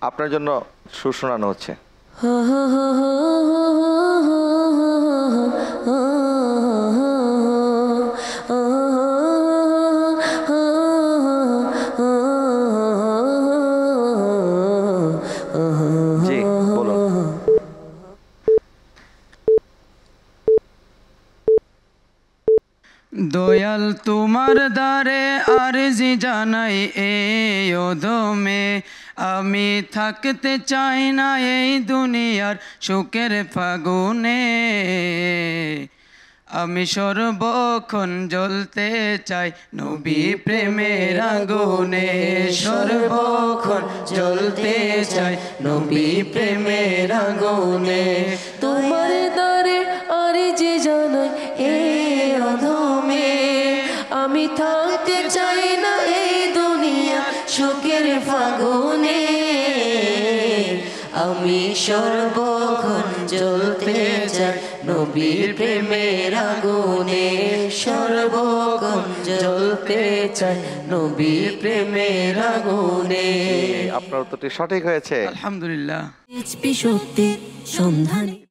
আপনার জন্য সুর শোনানো হচ্ছে। জি বলুন। দয়াল তোমার দ্বারে আরজি জানাই এই অধমে, আমি থাকতে চাই না এই দুনিয়ার সুখের ফাগুনে। আমি সর্বক্ষণ জ্বলতে চাই নবী প্রেমের আগুনে, সর্বক্ষণ জ্বলতে চাই নবী প্রেমের আগুনে। তোমার দ্বারে আরজি জানাই এই অধমে, আমি থাকতে চাই না এই দুনিয়া সুখের ফাগুনে। আমি সর্বক্ষণ জ্বলতে চাই নবীর প্রেমের আগুনে, সর্বক্ষণ জ্বলতে চাই নবীর প্রেমের আগুনে। আপনার উত্তরটি সঠিক হয়েছে। আলহামদুলিল্লাহ। সত্যি সন্ধানে।